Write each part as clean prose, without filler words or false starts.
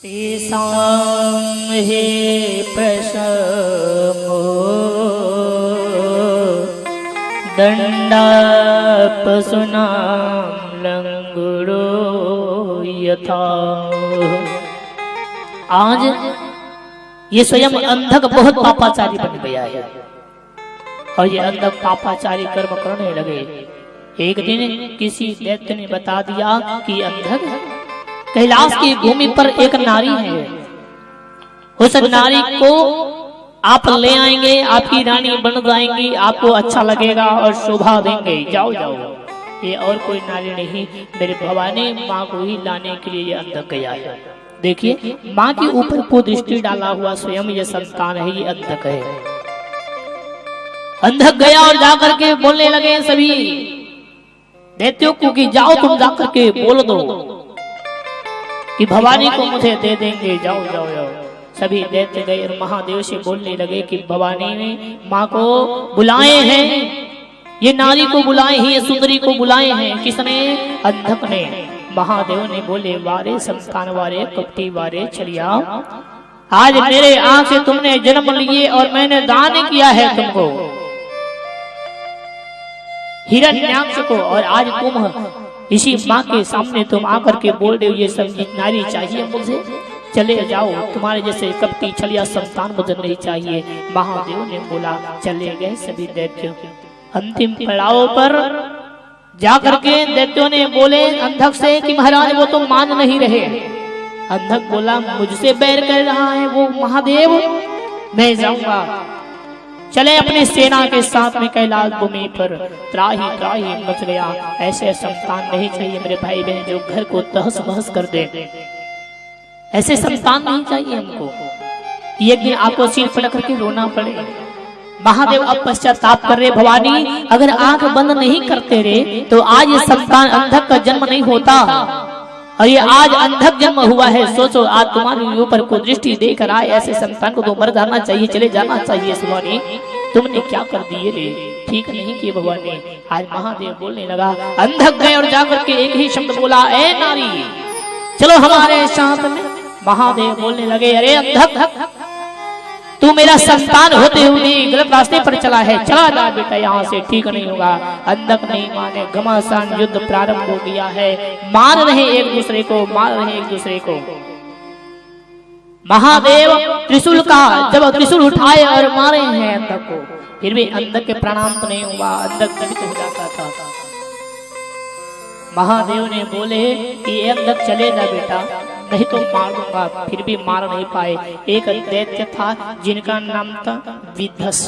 तेषां हे प्रशमो दण्डापसुनां लंगुरो यथा। आज ये स्वयं अंधक बहुत पापाचारी बन गया है और ये अंधक पापाचारी कर्म करने लगे। एक दिन किसी दैत्य ने बता दिया कि अंधक कैलाश की भूमि पर एक नारी है, उस नारी को आप ले आएंगे, आपकी रानी बन जाएंगी, आपको अच्छा लगेगा और शोभा देंगे। जाओ जाओ, ये और कोई नारी नहीं, मेरे भवानी माँ को ही लाने के लिए ये अंधक गया है। देखिए, माँ के ऊपर को दृष्टि डाला हुआ स्वयं ये संतान है, ये अंधक है। अंधक गया और जाकर के बोलने लगे सभी दैत्यों को कि जाओ तुम जाकर के बोल दो कि भवानी को मुझे दे देंगे। जाओ जाओ जाओ। सभी दैत्य गए और महादेव से बोलने लगे कि भवानी ने माँ को बुलाए हैं, ये नारी को बुलाए हैं, ये सुंदरी को बुलाए हैं। किसने? अंधक ने। महादेव ने बोले वारे संतान वारे कपटी वारे चलिया, आज मेरे आंख से तुमने जन्म लिए और मैंने दान किया है तुमको हिरण्याक्ष को, और आज तुम इसी माँ के सामने तुम आकर के बोल रहे हो ये सब नारी चाहिए मुझे। चले जाओ, तुम्हारे जैसे कपटी छलिया संतान मुझे नहीं चाहिए। महादेव ने बोला चले गए सभी दैत्य। अंतिम पड़ाव पर जाकर के दैत्यों ने बोले अंधक से कि महाराज वो तो मान नहीं रहे। अंधक बोला मुझसे बैर कर रहा है वो महादेव, मैं जाऊंगा। चले अपने सेना के साथ में कैलाश भूमि पर। त्राही त्राही मच गया। ऐसे संतान नहीं चाहिए मेरे भाई बहन जो घर को तहस महस कर दे। ऐसे संतान नहीं चाहिए हमको। एक दिन आपको सिर पलट करके रोना पड़े। महादेव अब पश्चाताप कर रहे भवानी अगर आंख बंद नहीं करते रे तो आज ये संतान अंधक का जन्म नहीं होता, और ये आज अंधक जन्म हुआ है। सोचो आज तुम्हारे ऊपर को दृष्टि देकर आए ऐसे संतान को तो मर जाना चाहिए, चले जाना चाहिए। भवानी तुमने क्या कर दिए रे, ठीक नहीं किए भवानी। आज महादेव बोलने लगा। अंधक गए और जाकर के एक ही शब्द बोला ए नारी चलो हमारे साथ में। महादेव बोलने लगे अरे अंधक तू मेरा संतान होते हुए गलत रास्ते पर चला है, चला जा बेटा यहाँ से, ठीक नहीं होगा। अंधक नहीं माने, घमासान युद्ध प्रारंभ हो गया है। मार रहे एक दूसरे को, मार रहे एक दूसरे को। महादेव त्रिशूल का जब त्रिशूल उठाए और मारे हैं अंधक को, फिर भी अंधक के प्राणांत नहीं हुआ, अंधक जीवित हो जाता था। महादेव ने बोले कि अंधक चले जा बेटा, नहीं तो मार दूंगा। फिर भी मार नहीं पाए। एक दैत्य था जिनका नाम था विधस।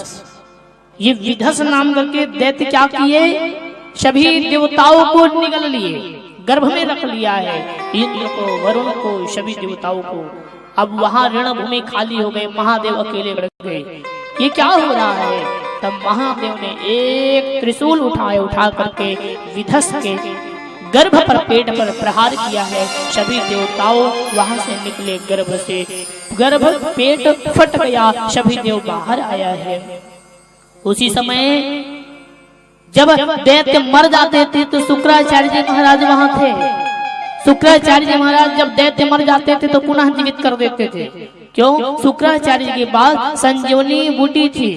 ये विधस नाम करके दैत्य क्या किए, सभी देवताओं को निगल लिए, गर्भ में रख लिया है। इंद्र को, वरुण को, सभी देवताओं को। अब वहां रणभूमि खाली हो गए, महादेव अकेले रह गए। ये क्या हो रहा है? तब महादेव ने एक त्रिशूल उठा करके विधस के गर्भ पर, पेट पर प्रहार किया है। सभी देवताओं वहां से निकले गर्भ से, गर्भ पेट फट गया, सभी देव बाहर आया है। उसी समय जब दैत्य मर जाते थे तो शुक्राचार्य जी महाराज वहां थे। शुक्राचार्य जी महाराज जब दैत्य मर जाते थे तो पुनः जीवित कर देते थे। क्यों? शुक्राचार्य के पास संजीवनी बूटी थी,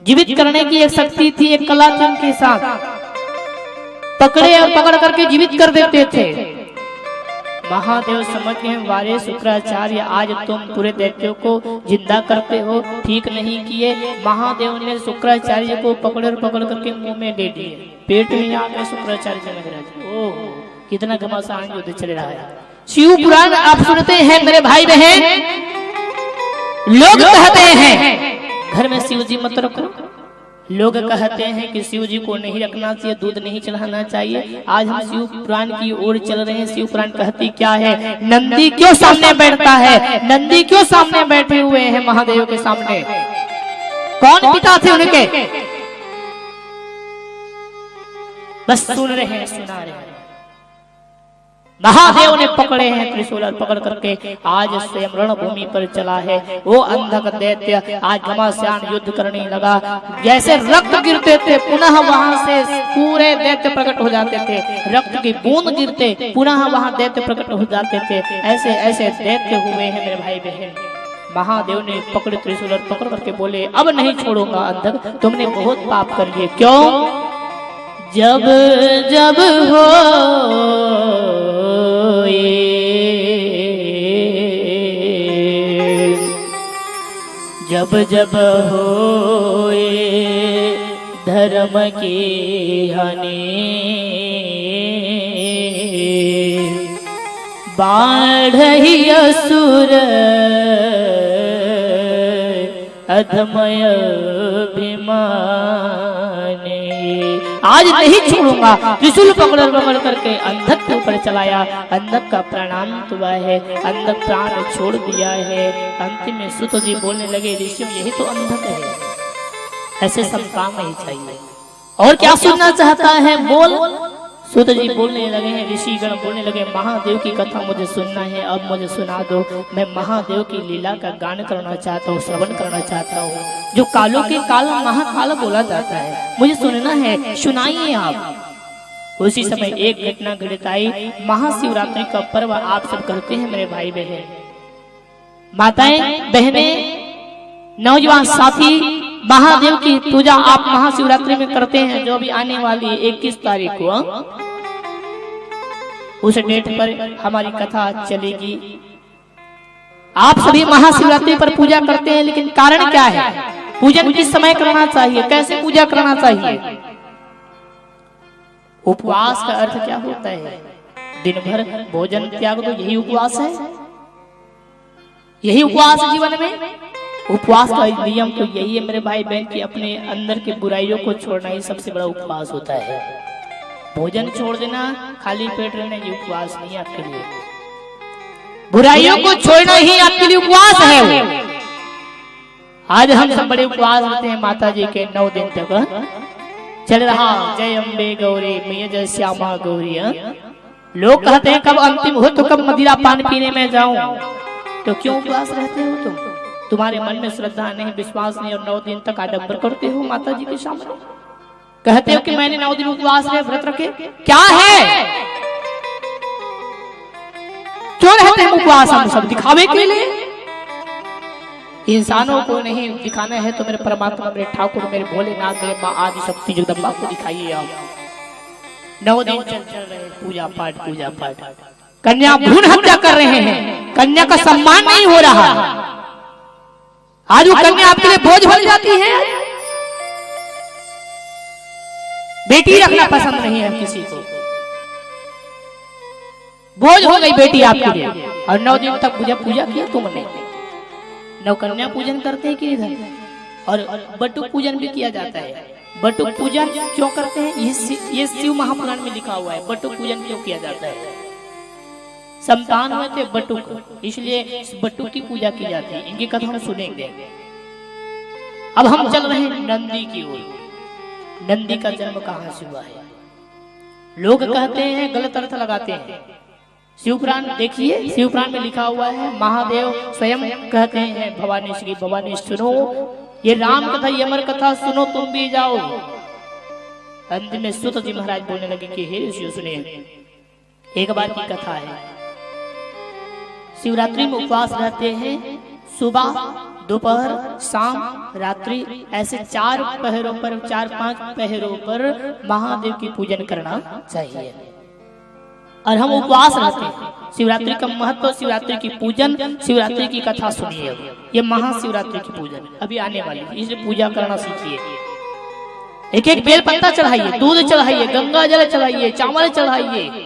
जीवित करने की एक शक्ति थी, एक कला थी उनके साथ। पकड़े और पकड़ करके जीवित कर देते थे। महादेव समझ गए वारे शुक्राचार्य आज तुम पूरे दैत्यों को जिंदा करते हो, ठीक नहीं किए। महादेव ने शुक्राचार्य को पकड़ करके मुंह में ले दिए, पेट में आ गए शुक्राचार्य महाराज। ओह कितना घमासान युद्ध चल रहा है। शिव पुराण आप सुनते हैं मेरे भाई बहन, लोग कहते हैं घर में शिव जी मत रखो। लोग कहते हैं कि शिव जी को नहीं रखना चाहिए, दूध नहीं चढ़ाना चाहिए। आज हम शिव पुराण की ओर चल रहे हैं। शिव पुराण कहती क्या है? नंदी क्यों सामने बैठता है? नंदी क्यों सामने बैठे हुए हैं महादेव के सामने? कौन पिता थे उनके? बस सुन रहे हैं, सुना रहे हैं। महादेव ने पकड़े हैं त्रिशूल और पकड़ करके आज स्वयं रणभूमि पर चला है। वो अंधक दैत्य आज घमासान युद्ध करने लगा। जैसे रक्त गिरते थे पुनः वहां से पूरे दैत्य प्रकट हो जाते थे, रक्त की बूंद गिरते पुनः वहां दैत्य प्रकट हो जाते थे। ऐसे ऐसे दैत्य हुए हैं मेरे भाई बहन। महादेव ने पकड़े त्रिशूल और पकड़ करके बोले अब नहीं छोड़ूंगा अंधक, तुमने बहुत पाप कर लिए। क्यों? जब जब हो जब जब होए धर्म की हानि, बाढ़हि असुर अधमय अभिमानी। आज नहीं छोड़ूंगा। त्रिशूल पकड़ करके अंधक के ऊपर चलाया। अंधक का प्राणांत हुआ है, अंधक प्राण छोड़ दिया है। अंतिम में सुत जी बोलने लगे ऋषि यही तो अंधक है, ऐसे सब काम नहीं चाहिए। और क्या सुनना चाहता है बोल। सुत जी बोलने लगे हैं, ऋषि गण बोलने लगे महादेव की कथा मुझे सुनना है, अब मुझे सुना दो। मैं महादेव की लीला का गान करना चाहता हूँ, श्रवण करना चाहता हूँ, जो कालों के काल महाकाल बोला जाता है, मुझे सुनना है, सुनाइए आप। उसी समय एक घटना घटित आई। महाशिवरात्रि का पर्व आप सब करते हैं मेरे भाई बहन, माताएं बहनें, नौजवान साथी। महादेव की पूजा आप महाशिवरात्रि में करते हैं, जो भी आने वाली 21 तारीख को उस डेट पर हमारी कथा चलेगी। आप सभी महाशिवरात्रि पर पूजा करते हैं, लेकिन कारण क्या है? पूजन किस समय करना चाहिए, कैसे पूजा करना चाहिए? उपवास का अर्थ क्या होता है? दिन भर भोजन त्याग दो, यही उपवास है, यही उपवास है जीवन में। उपवास का नियम तो यही है मेरे भाई बहन की अपने अंदर की बुराइयों को छोड़ना ही सबसे बड़ा उपवास होता है। भोजन छोड़ देना, खाली पेट रहना, ये उपवास नहीं आपके लिए। बुराइयों को छोड़ना ही आपके लिए उपवास है। आज हम सब बड़े उपवास रहते हैं माता जी के 9 दिन तक चल रहा जय अम्बे गौरी मैया जय श्यामा गौरी। लोग कहते हैं कब अंतिम हो तो कब मदिरा पान पीने में जाऊं। तो क्यों उपवास रहते हो तुम? तुम्हारे मन में श्रद्धा नहीं, विश्वास नहीं, और 9 दिन तक आडंबर करते हो माता जी के सामने। कहते हो कि मैंने 9 दिन उपवास रहे, व्रत रखे। क्या है? क्यों रहते हैं उपवास? हम सब दिखावे के लिए। इंसानों को नहीं दिखाना है तो मेरे परमात्मा, मेरे ठाकुर, मेरे भोलेनाथ, मेरे माँ आदि शक्ति जगदम्बा को दिखाइए आप। 9 दिन चल रहे पूजा पाठ, पूजा पाठ। कन्या भ्रूण हत्या कर रहे हैं, कन्या का सम्मान नहीं हो रहा। आज वो कन्या आपके लिए बोझ बन जाती है। बेटी रखना पसंद नहीं है किसी को, बोझ हो गई बेटी आपके लिए। और 9 दिन तक पूजा किया तुमने। नवकन्या पूजन करते हैं कि इधर, और बटुक पूजन भी किया जाता है। बटुक पूजन क्यों करते हैं? ये शिव महापुराण में लिखा हुआ है। बटुक पूजन क्यों किया जाता है? संतान हुए थे बटुक, इसलिए बटुक की पूजा की जाती है। इनकी कथा हम सुनेंगे। अब हम चल रहे हैं नंदी की ओर। नंदी का जन्म कहां से हुआ है? लोग कहते हैं, गलत अर्थ लगाते हैं। शिवपुराण देखिए, शिवपुराण में लिखा हुआ है, महादेव स्वयं कहते हैं भवानी श्री भवानी सुनो ये राम कथा, ये अमर कथा सुनो, तुम भी जाओ। अंत में सुत जी महाराज बोलने लगे कि हे ऋषियों सुनिए, एक बार की कथा है। शिवरात्रि में उपवास रहते हैं। सुबह, दोपहर, शाम, रात्रि, ऐसे 4 पहरों पर, 4-5 पहरों पर महादेव की पूजन करना चाहिए। और हम उपवास रहते हैं। शिवरात्रि का महत्व, शिवरात्रि की पूजन, शिवरात्रि की कथा सुनिए। ये महाशिवरात्रि की पूजन अभी आने वाली है, इसलिए पूजा करना सीखिए। एक एक बेल पत्ता चढ़ाइए, दूध चढ़ाइए, गंगा जल चढ़ाइए, चावल चढ़ाइए,